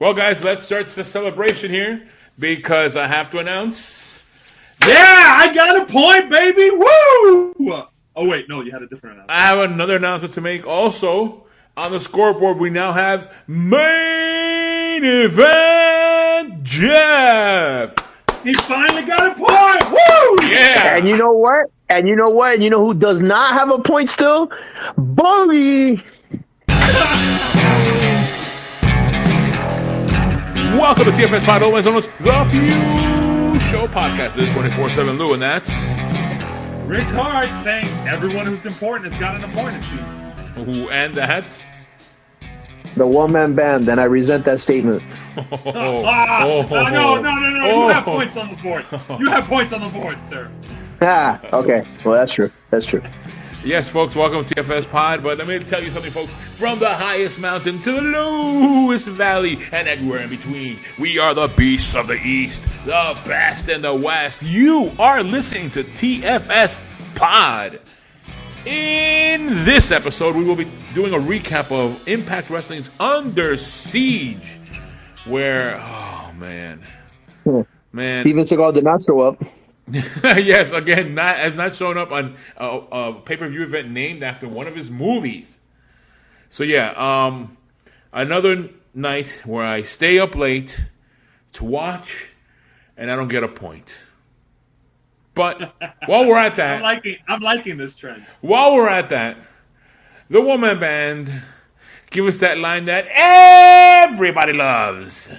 Well, guys, let's start the celebration here because I have to announce. Yeah, I got a point, baby! Woo! Oh, wait, no, you had a different announcement. I have another announcement to make. Also, on the scoreboard, we now have Main Event Jeff. He finally got a point! Woo! Yeah. And you know what? And you know what? And you know who does not have a point still? Bogey. Welcome to TFS Pod, always on the Few Show Podcast. This is 24/7 Lou, and that's Rick Hard saying everyone who's important has got an point, it seems. And that's The one-man band, and I resent that statement. No. You have points on the board. You have points on the board, sir. Okay. Well, that's true. That's true. Yes, folks, welcome to TFS Pod. But let me tell you something, folks. From the highest mountain to the lowest valley and everywhere in between, we are the beasts of the East, the best in the West. You are listening to TFS Pod. In this episode, we will be doing a recap of Impact Wrestling's Under Siege, where, oh, man. Steven Seagal did not show up. Yes, again, has not shown up on a pay-per-view event named after one of his movies. So yeah, another night where I stay up late to watch, and I don't get a point. But while we're at that, I'm liking this trend. While we're at that, the woman band give us that line that everybody loves.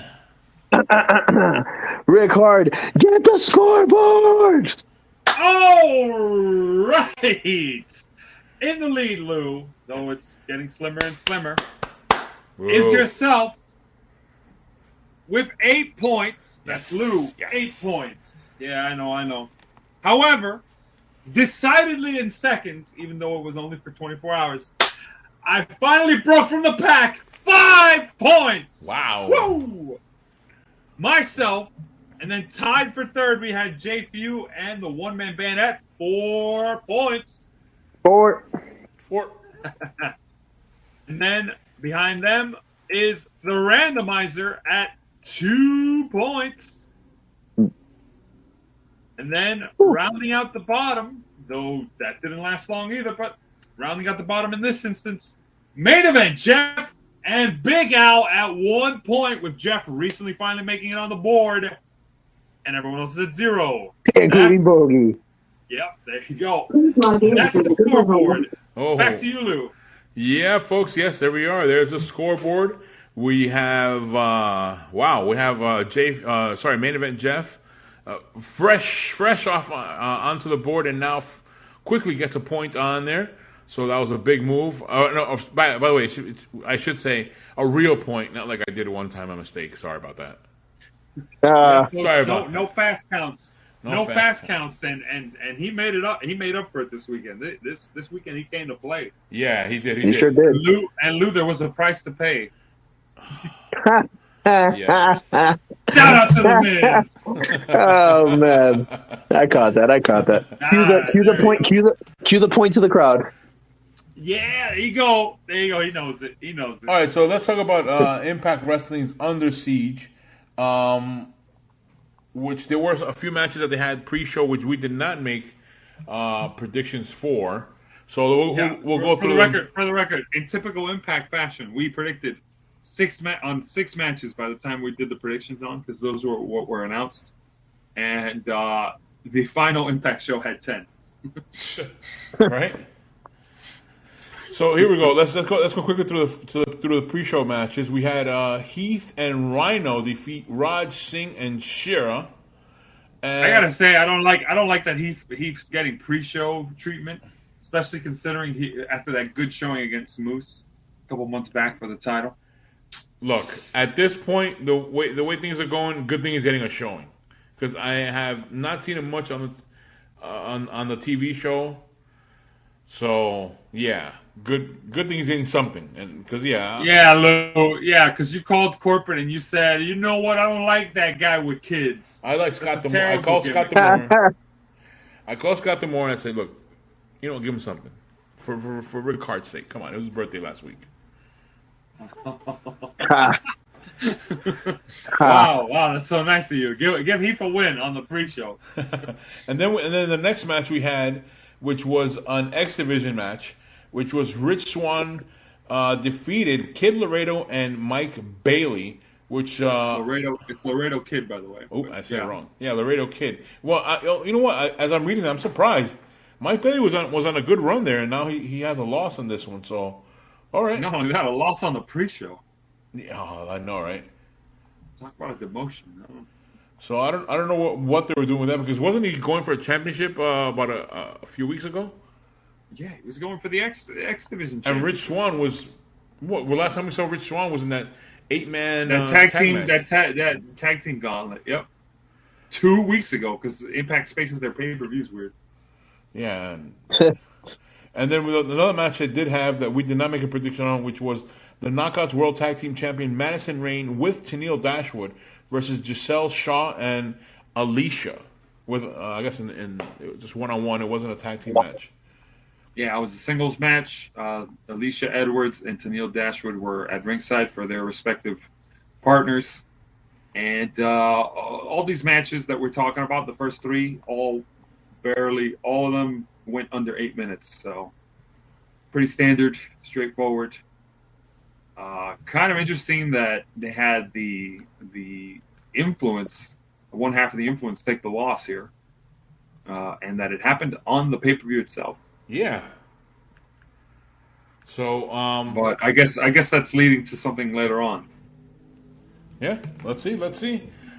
Rick Hard, get the scoreboard! All right. In the lead, Lou, though it's getting slimmer and slimmer, is yourself with 8 points. That's Lou, yes. 8 points. Yeah, I know. However, decidedly in second, even though it was only for 24 hours, I finally broke from the pack. 5 points! Wow. Woo! Myself, and then tied for third, we had Jay Few and the one-man band at 4 points. Four. And then behind them is the randomizer at 2 points. And then rounding out the bottom, though that didn't last long either, but rounding out the bottom in this instance, Main Event Jeff and Big Al at 1 point, with Jeff recently finally making it on the board, and everyone else is at 0. Including Bogey. Yep, there you go. That's the scoreboard. Oh. Back to you, Lou. Yeah, folks. Yes, there we are. There's a scoreboard. We have Main Event Jeff, fresh off onto the board, and now quickly gets a point on there. So that was a big move. By the way, I should say a real point, not like I did one time a mistake. Sorry about that. Sorry about that. No fast counts. No fast counts, and he made it up. He made up for it this weekend. This weekend he came to play. Yeah, he did. He sure did. Lou, there was a price to pay. Yes. Shout out to the Miz. Oh man, I caught that. Cue the point to the crowd. Yeah, there you go. He knows it. All right, so let's talk about Impact Wrestling's Under Siege, which there were a few matches that they had pre-show, which we did not make predictions for. So we'll go through. For the record, in typical Impact fashion, we predicted 6 matches by the time we did the predictions on, because those were what were announced, and the final Impact show had 10. Right. So here we go. Let's go quickly through the pre-show matches. We had Heath and Rhino defeat Raj Singh and Shera. I gotta say, I don't like that Heath's getting pre-show treatment, especially considering after that good showing against Moose a couple months back for the title. Look, at this point, the way things are going, good thing is getting a showing, because I have not seen him much on the TV show. So yeah, good thing he's getting something, and because Lou, because you called corporate and you said, you know what, I don't like that guy with kids. I like Scott D'Amore. I called Scott D'Amore. And I said, look, give him something for Rick Hart's sake. Come on, it was his birthday last week. Wow, that's so nice of you. Give Heath a win on the pre-show. And then the next match we had, which was an X Division match, which was Rich Swann defeated Kid Laredo and Mike Bailey, which it's Laredo Kid, by the way. Oh, I said it wrong. Yeah, Laredo Kid. Well, you know what? As I'm reading that, I'm surprised. Mike Bailey was on a good run there, and now he has a loss on this one. So, all right. No, he had a loss on the pre-show. Yeah, I know, right? Talk about a demotion. No. So I don't know what they were doing with that, because wasn't he going for a championship about a few weeks ago? Yeah, he was going for the X Division. And Rich Swann was what? Well, last time we saw Rich Swann was in that 8-man tag team match. that tag team gauntlet. Yep, 2 weeks ago, because Impact spaces their pay-per-views weird. Yeah. And then with another match they did have that we did not make a prediction on, which was the Knockouts World Tag Team Champion Madison Rayne with Tennille Dashwood versus Giselle Shaw and Alicia. With I guess in just one-on-one. It wasn't a tag team match. Yeah, it was a singles match. Alicia Edwards and Tennille Dashwood were at ringside for their respective partners. And all these matches that we're talking about, the first three, all of them went under 8 minutes. So pretty standard, straightforward. Kind of interesting that they had the influence, one half of the influence, take the loss here, and that it happened on the pay-per-view itself. Yeah. So, but I guess that's leading to something later on. Yeah, let's see.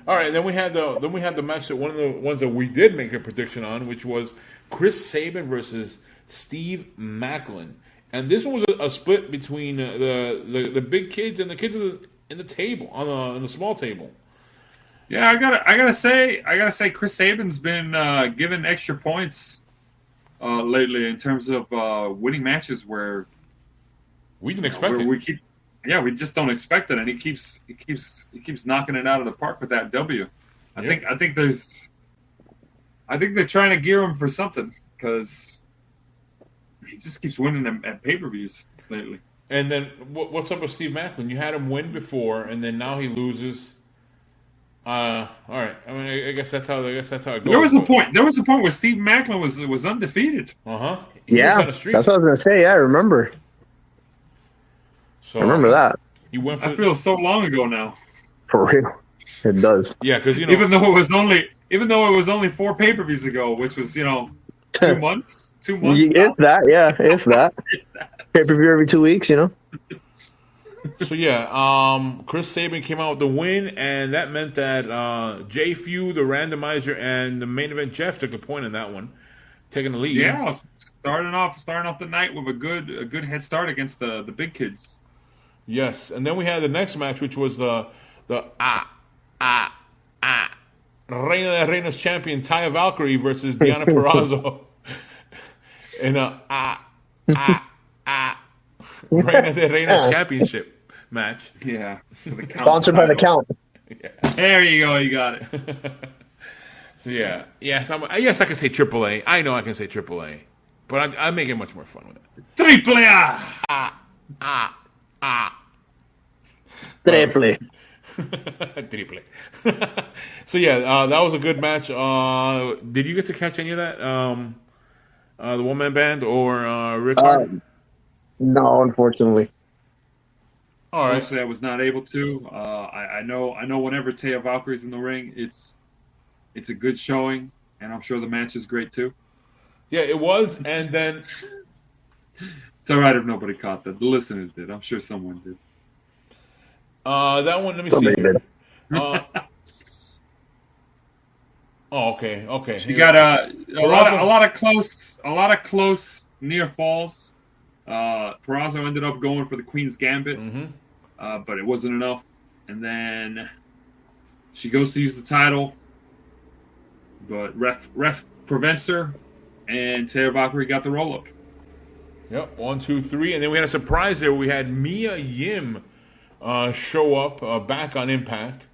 All right, then we had the match that one of the ones that we did make a prediction on, which was Chris Sabin versus Steve Macklin, and this one was a split between the big kids and the kids in the table on the small table. Yeah, I gotta say, Chris Sabin's been given extra points lately in terms of winning matches where we didn't expect it. We just don't expect it, and he keeps knocking it out of the park with that W. I think they're trying to gear him for something, because he just keeps winning them at pay-per-views lately. And then what's up with Steve Macklin? You had him win before, and then now he loses. All right. I mean, I guess that's how it goes. There was a point where Steve Macklin was undefeated. Yeah, that's what I was gonna say. Yeah, I remember. So I remember that. You went for. I feel so long ago now. For real, it does. Yeah, because even though it was only 4 pay-per-views ago, which was 2 months. 2 months. If that. Pay-per-view every 2 weeks, So yeah, Chris Sabin came out with the win, and that meant that Jay Few, the randomizer, and the main event Jeff took a point in that one, taking the lead. Yeah, starting off the night with a good head start against the big kids. Yes, and then we had the next match, which was the Reina de Reinas champion Taya Valkyrie versus Deonna Purrazzo in a Reina de Reinas championship match. Yeah, sponsored by the Count. Yeah. There you go, you got it. So yes, I can say AAA. I know I can say AAA, but I make it much more fun with it. Triple Triple. Triple. So yeah, that was a good match. Did you get to catch any of that? The one-man band or Rick? No, unfortunately. All right. Honestly, I was not able to. I know whenever Taya Valkyrie's in the ring, it's a good showing, and I'm sure the match is great too. Yeah, it was, and then it's all right if nobody caught that. The listeners did. I'm sure someone did. That one, let me Somebody see. Did. Okay. You got a lot of close near falls. Purrazzo ended up going for the Queen's Gambit, but it wasn't enough. And then she goes to use the title, but ref prevents her, and Taya Valkyrie got the roll up. Yep, 1, 2, 3, and then we had a surprise there. We had Mia Yim show up back on Impact,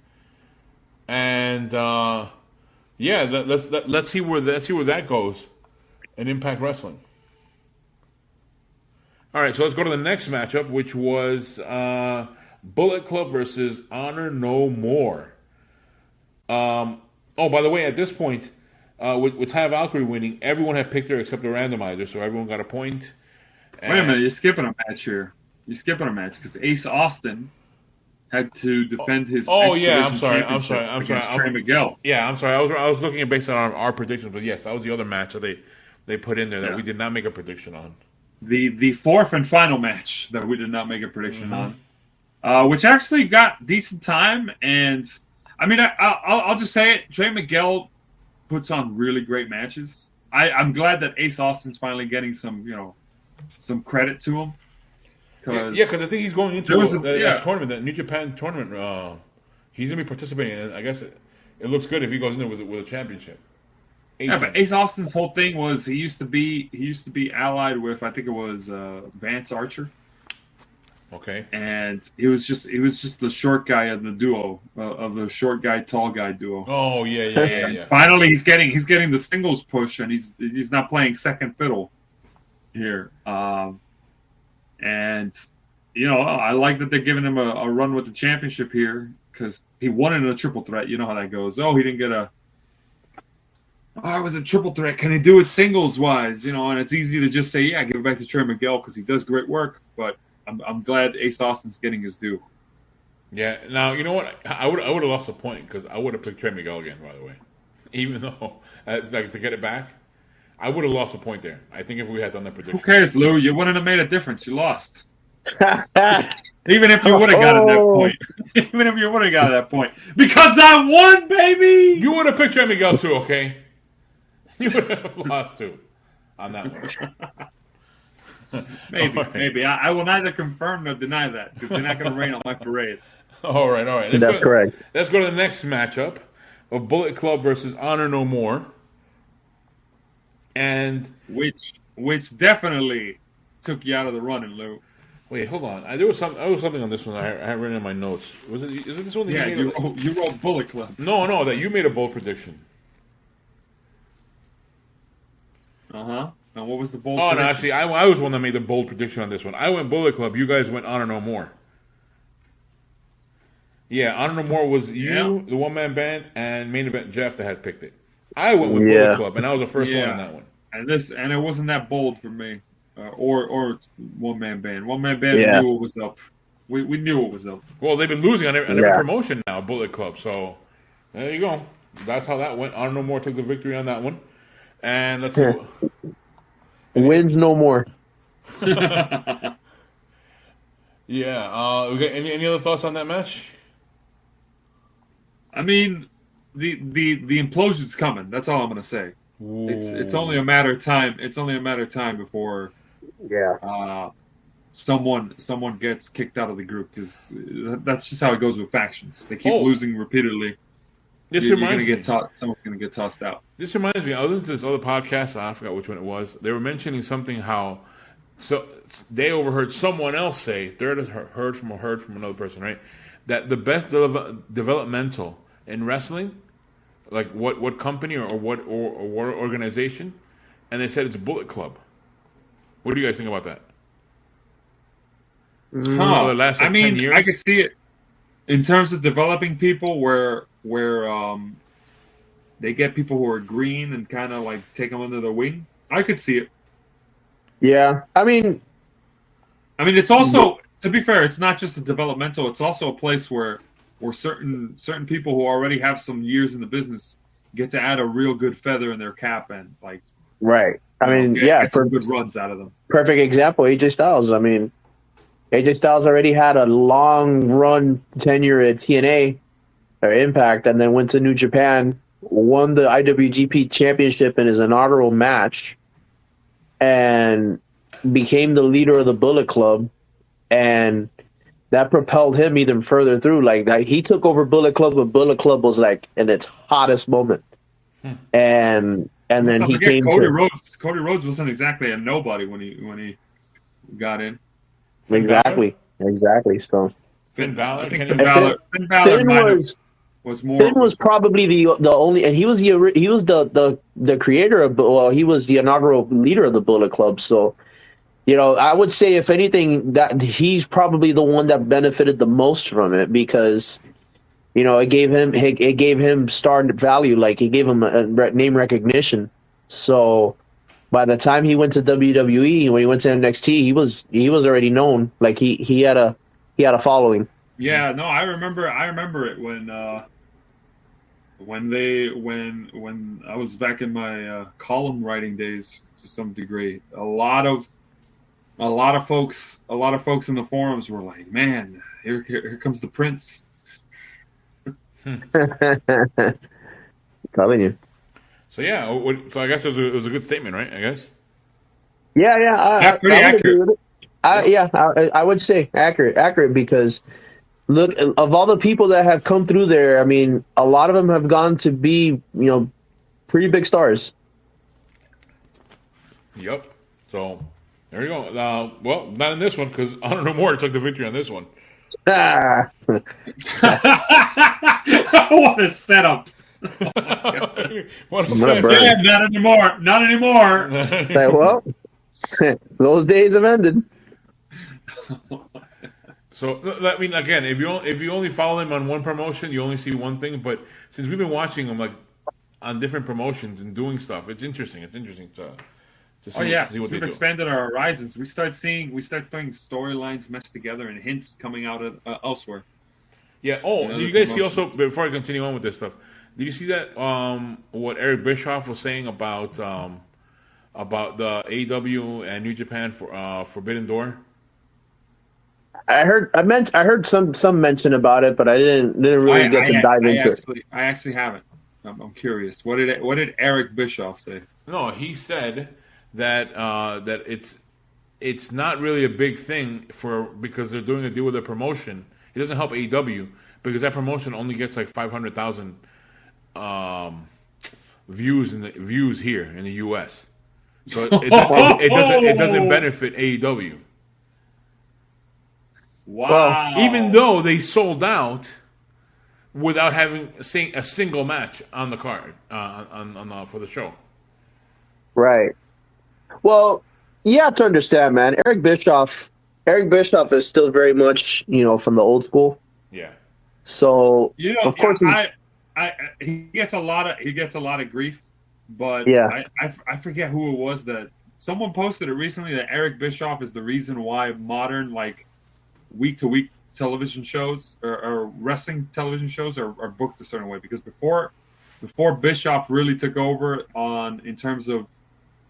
and let's see where that goes in Impact Wrestling. All right, so let's go to the next matchup, which was Bullet Club versus Honor No More. By the way, at this point, with Ty Valkyrie winning, everyone had picked her except the randomizer, so everyone got a point. Wait a minute, you're skipping a match here. You're skipping a match because Ace Austin had to defend his. I'm sorry. Trey Miguel. Yeah, I'm sorry. I was looking at based on our predictions, but yes, that was the other match that they put in there that we did not make a prediction on. The fourth and final match that we did not make a prediction on, which actually got decent time. And I mean, I'll just say it. Trey Miguel puts on really great matches. I'm glad that Ace Austin's finally getting some credit to him. Because I think he's going into a tournament, that New Japan tournament. He's going to be participating, and I guess it looks good if he goes in there with a championship. But Ace Austin's whole thing was he used to be allied with, I think it was Vance Archer. Okay. And he was just the short guy of the duo of the short guy tall guy duo. Oh yeah. Finally, he's getting the singles push, and he's not playing second fiddle here. And I like that they're giving him a run with the championship here because he won in a triple threat. You know how that goes. Oh, he didn't get it was a triple threat. Can he do it singles wise? And it's easy to just say, yeah, give it back to Trey Miguel because he does great work. But I'm glad Ace Austin's getting his due. Yeah. Now you know what? I would have lost a point because I would have picked Trey Miguel again. By the way, even though to get it back, I would have lost a point there. I think if we had done that prediction. Who cares, Lou? You wouldn't have made a difference. You lost. Even if you would have got at that point. Even if you would have got at that point. Because I won, baby! You would have picked Trey Miguel too, okay? You would have lost too on that one. Maybe. I will neither confirm nor deny that because they're not going to rain on my parade. All right. That's correct. Let's go to the next matchup of Bullet Club versus Honor No More. And which definitely took you out of the running, Lou. Wait, hold on. There was something on this one I had written in my notes. Is it this one? Yeah, you wrote Bullet Club. No, that you made a bold prediction. And what was the bold? Oh prediction? No, actually, I was the one that made the bold prediction on this one. I went Bullet Club. You guys went Honor No More. Yeah, Honor No More was you, the one man band, and main event Jeff that had picked it. I went with Bullet Club, and I was the first one on that one. And it wasn't that bold for me, or one man band. One man band knew what was up. We knew what was up. Well, they've been losing on every promotion now, Bullet Club. So there you go. That's how that went. Honor No More took the victory on that one, and let's see. Wins no more. Yeah. Okay. Any other thoughts on that match? I mean, the implosion's coming. That's all I'm gonna say. Ooh. It's only a matter of time. It's only a matter of time before someone gets kicked out of the group because that's just how it goes with factions. They keep losing repeatedly. Someone's gonna get tossed out. This reminds me. I was listening to this other podcast. I forgot which one it was. They were mentioning something how they overheard someone else say. Third heard from another person, right? That the best developmental in wrestling, like what company or what organization, and they said it's Bullet Club. What do you guys think about that? The last 10 years? I could see it in terms of developing people where they get people who are green and kind of like take them under their wing. I could see it. Yeah, I mean, it's also, to be fair, it's not just a developmental. It's also a place where certain people who already have some years in the business get to add a real good feather in their cap and like. Right. Get some good runs out of them. Perfect example, AJ Styles. AJ Styles already had a long run tenure at TNA or Impact, and then went to New Japan, won the IWGP Championship in his inaugural match, and became the leader of the Bullet Club, and that propelled him even further through. Like he took over Bullet Club when Bullet Club was like in its hottest moment, and then he came Cody Rhodes. Cody Rhodes wasn't exactly a nobody when he got in. Exactly. So Finn Balor. Finn Balor was more. Finn was probably the only, and he was the creator of. Well, he was the inaugural leader of the Bullet Club. So I would say if anything that he's probably the one that benefited the most from it because it gave him star value, like it gave him a name recognition. So by the time he went to WWE, when he went to NXT, he was already known. Like he had a following. Yeah, no, I remember it when I was back in my column writing days to some degree. A lot of folks in the forums were like, "Man, here comes the Prince." Telling you. So yeah, so I guess it was a good statement, right? I guess. Yeah, Yeah, pretty I would agree accurate. with it. I would say accurate because look, of all the people that have come through there, I mean, a lot of them have gone to be, pretty big stars. Yep. So there you go. Well, not in this one because Honor No More took the victory on this one. Ah, What a setup! What I'm gonna burn. Yeah, not anymore. Not anymore. say, well, those days have ended. So I mean, again, if you only follow him on one promotion, you only see one thing. But since we've been watching him like on different promotions and doing stuff, it's interesting. It's interesting to see, Oh yeah, to see what they we've do. expanded our horizons. We start throwing storylines meshed together and hints coming out of elsewhere. Yeah. Oh, And did you other guys see also promotions. before I continue on with this stuff? Did you see that what Eric Bischoff was saying about the AEW and New Japan for Forbidden Door? I heard some mention about it, but I didn't really get to dive into it. I actually haven't. I'm curious. What did Eric Bischoff say? No, he said that that it's not really a big thing because they're doing a deal with a promotion. It doesn't help AEW because that promotion only gets like 500,000 views here in the U.S. So it doesn't benefit AEW. Wow. Even though they sold out without having a single match on the card for the show. Right. Well, you have to understand, man. Eric Bischoff is still very much, from the old school. Yeah. So of course, he gets a lot of grief, but Yeah. I forget who it was that someone posted it recently that Eric Bischoff is the reason why modern like week to week television shows or wrestling television shows are booked a certain way because before Bischoff really took over in terms of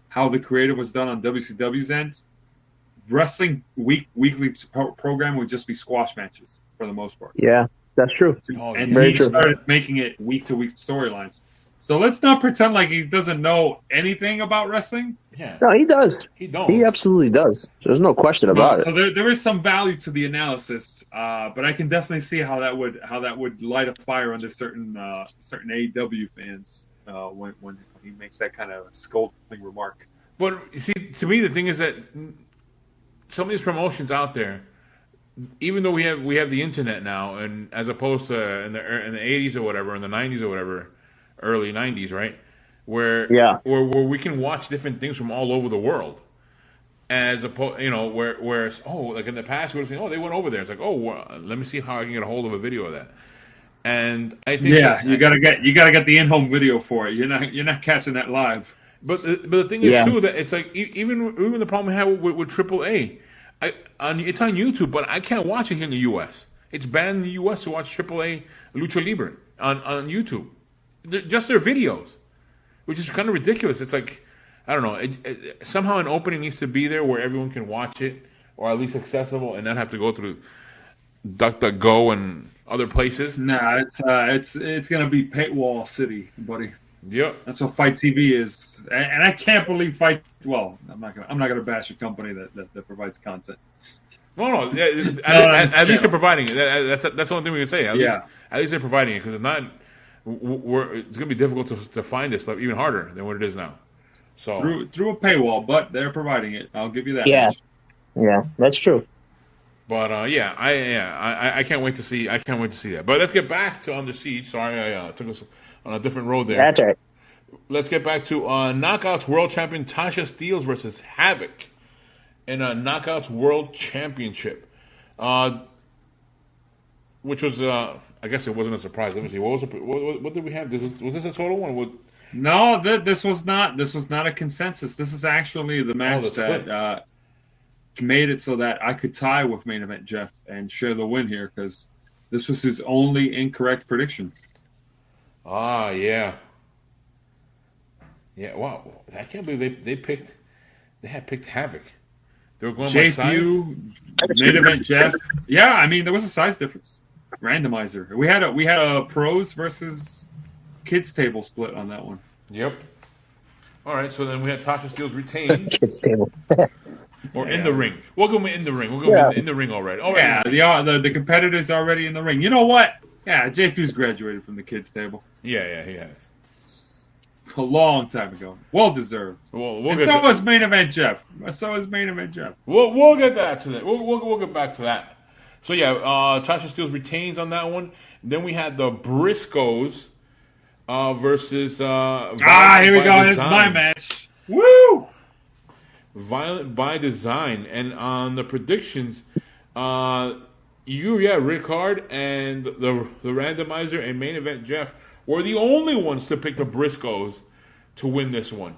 how the creative was done on WCW's end, wrestling weekly program would just be squash matches for the most part. yeah, that's true. Oh, And Very he true. started making it week to week storylines. So let's not pretend like he doesn't know anything about wrestling. Yeah. No, he does. He don't. He absolutely does. There's no question about So it. there is some value to the analysis, but I can definitely see how that would light a fire under certain AEW fans when he makes that kind of scolding remark. But you see, to me, the thing is that some of these promotions out there, even though we have the internet now, and as opposed to in the 80s or whatever, in the 90s or whatever, early 90s, right? Where we can watch different things from all over the world, as opposed, where like in the past we would say, they went over there. It's like, well, let me see how I can get a hold of a video of that. And I think You gotta get the in-home video for it. You're not catching that live. But the thing is too that it's like even the problem we have with AAA, it's on YouTube, but I can't watch it here in the U.S. It's banned in the U.S. to watch AAA Lucha Libre on YouTube, just their videos, which is kind of ridiculous. It's like I don't know. Somehow an opening needs to be there where everyone can watch it, or at least accessible, and not have to go through DuckDuckGo and other places. Nah, it's gonna be paywall city, buddy. Yep. That's what Fight TV is, and I can't believe Fight. Well, I'm not gonna bash a company that provides content. No. At least they're providing it. That's the only thing we can say. At least they're providing it because if not, it's gonna be difficult to find this stuff even harder than what it is now. So through a paywall, but they're providing it. I'll give you that. Yeah, yeah, that's true. But I can't wait to see. I can't wait to see that. But let's get back to Under Siege. Sorry, I took us on a different road there. That's right. Let's get back to Knockouts World Champion Tasha Steelz versus Havoc. in a Knockouts World Championship, which was, I guess it wasn't a surprise. Let me see. What did we have? Was this a total one? No, this was not. This was not a consensus. This is actually the match that made it so that I could tie with Main Event Jeff and share the win here, because this was his only incorrect prediction. Ah, yeah. Yeah, wow. I can't believe they had picked Havoc. They were going by size. Main Event Jeff. Yeah, I mean, there was a size difference. Randomizer. We had a pros versus kids table split on that one. Yep. All right, so then we had Tasha Steelz retain. Kids table. Or in the ring. We'll go in the ring. We'll go in the ring already. Yeah, the competitors already in the ring. You know what? Yeah, JFU's graduated from the kids table. Yeah, he has. A long time ago. Well deserved. So is Main Event Jeff. We'll get that to that. We'll get back to that. So yeah, Tasha Steelz retains on that one. Then we had the Briscoes versus here we go. It's my match. Woo! Violent by Design. And on the predictions, Rick Hard and the randomizer and Main Event Jeff were the only ones to pick the Briscoes to win this one.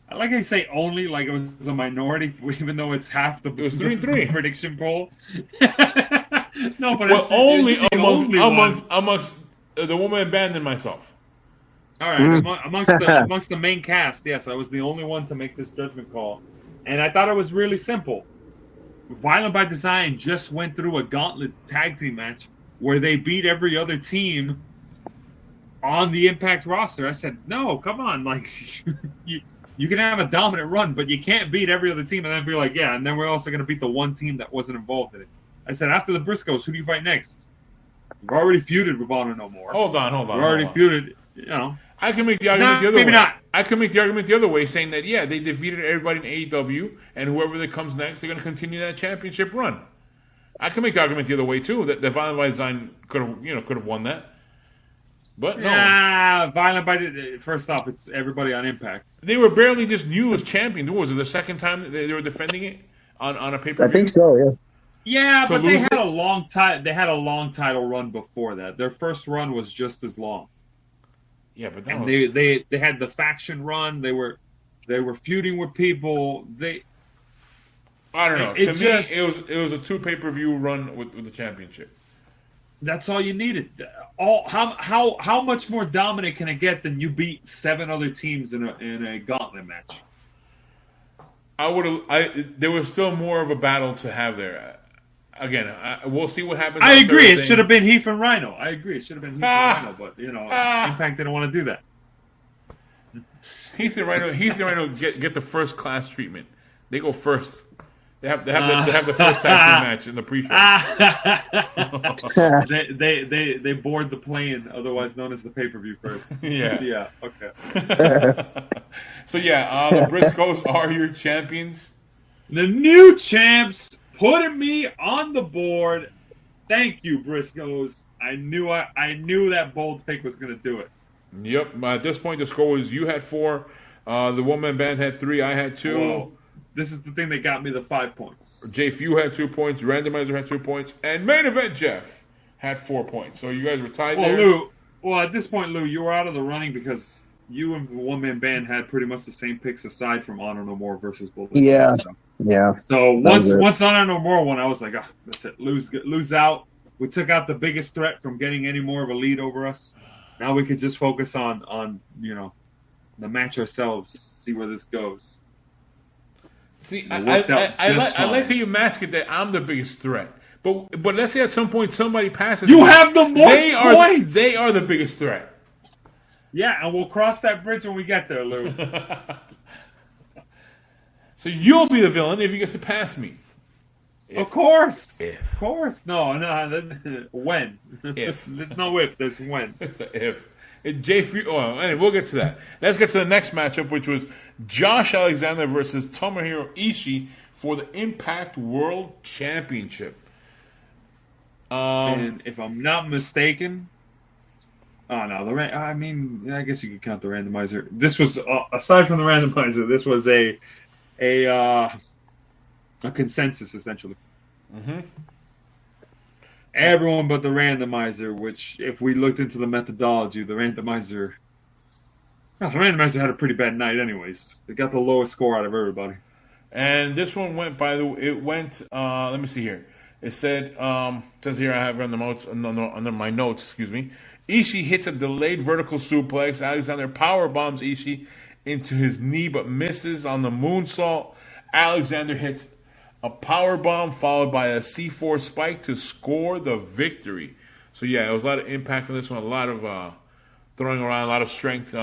I like how you say only, like it was a minority, even though it's half the. It was 3-3 prediction poll. No, but only amongst the woman band and myself. All right, amongst the main cast, yes, I was the only one to make this judgment call, and I thought it was really simple. Violent by Design just went through a gauntlet tag team match where they beat every other team on the Impact roster. I said, no, come on, like you can have a dominant run, but you can't beat every other team and then be like, yeah, and then we're also going to beat the one team that wasn't involved in it. I said, after the Briscoes, who do you fight next? You've already feuded with Honor No More. Hold on. You've already feuded, you know. I can make the argument the other way. Maybe not. I can make the argument the other way, saying that, yeah, they defeated everybody in AEW, and whoever that comes next, they're going to continue that championship run. I can make the argument the other way, too, that the Violent by Design could have won that. But no. Violent by Design, first off, it's everybody on Impact. They were barely just new as champion. Was it the second time that they were defending it on a pay-per-view? I think so, yeah. Yeah, but they had a long title run before that. Their first run was just as long. Yeah, but they had the faction run. They were feuding with people. I don't know. To me, it was a 2 pay-per-view run with the championship. That's all you needed. How much more dominant can it get than you beat 7 other teams in a gauntlet match? There was still more of a battle to have there. Again, we'll see what happens. I agree. Thursday. It should have been Heath and Rhino. I agree. It should have been Heath and Rhino, but Impact didn't want to do that. Heath and Rhino get the first class treatment. They go first. They have the first tag team match in the pre-show. they board the plane, otherwise known as the pay-per-view first. Yeah. Okay. So the Briscoes are your champions. The new champs. Putting me on the board. Thank you, Briscoes. I knew that bold pick was going to do it. Yep. At this point, the score was you had 4, the one-man band had 3, I had 2. Whoa. This is the thing that got me the 5 points. JFU had 2 points, Randomizer had 2 points, and Main Event Jeff had 4 points. So you guys were tied there. At this point, Lou, you were out of the running because you and the one-man band had pretty much the same picks aside from Honor No More versus Bullet. Yeah. Yeah. So once Honor No More won, I was like, that's it. Lose out. We took out the biggest threat from getting any more of a lead over us. Now we could just focus on the match ourselves, see where this goes. See, I like how you mask it that I'm the biggest threat. But let's say at some point somebody passes. You have the most points. They are the biggest threat. Yeah, and we'll cross that bridge when we get there, Lou. So you'll be the villain if you get to pass me. Of course. If. Of course. No. When. If. There's no if. There's when. It's an if. Anyway, we'll get to that. Let's get to the next matchup, which was Josh Alexander versus Tomohiro Ishii for the Impact World Championship. And if I'm not mistaken... Oh, no. I guess you could count the randomizer. This was, aside from the randomizer, this was a a consensus essentially. Mm-hmm. Everyone but the randomizer, which if we looked into the methodology, the randomizer had a pretty bad night anyways. They got the lowest score out of everybody. And this one went let me see here. It said, says here I have on the notes, under my notes, excuse me. Ishii hits a delayed vertical suplex. Alexander power bombs Ishii into his knee, but misses on the moonsault. Alexander hits a power bomb followed by a C4 spike to score the victory. So yeah, it was a lot of impact on this one, a lot of throwing around, a lot of strength in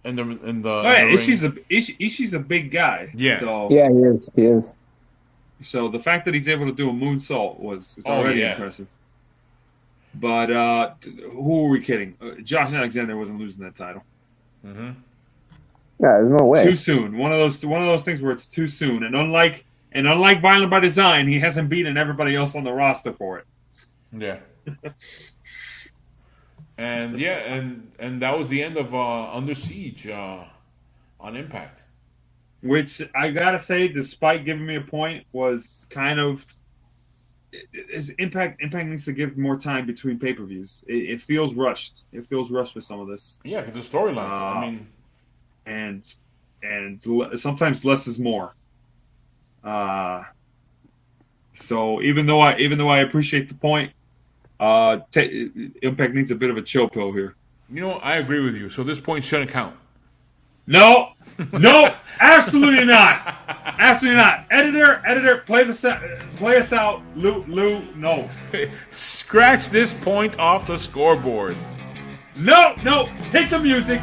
the ring. Ishii's a big guy. Yeah. So, Yeah, he is. So the fact that he's able to do a moonsault is already impressive. But who are we kidding? Josh Alexander wasn't losing that title. Mm-hmm. Yeah, there's no way. Too soon. One of those things where it's too soon. And unlike Violent by Design, he hasn't beaten everybody else on the roster for it. Yeah. And that was the end of Under Siege on Impact. Which I gotta say, despite giving me a point, was kind of Impact needs to give more time between pay-per-views. It feels rushed. It feels rushed with some of this. Yeah, because the storyline. And sometimes less is more. So even though I appreciate the point, Impact needs a bit of a chill pill here. You know, I agree with you. So this point shouldn't count. No, absolutely not. Absolutely not. Editor, play us out. Lou, no. Scratch this point off the scoreboard. No, hit the music.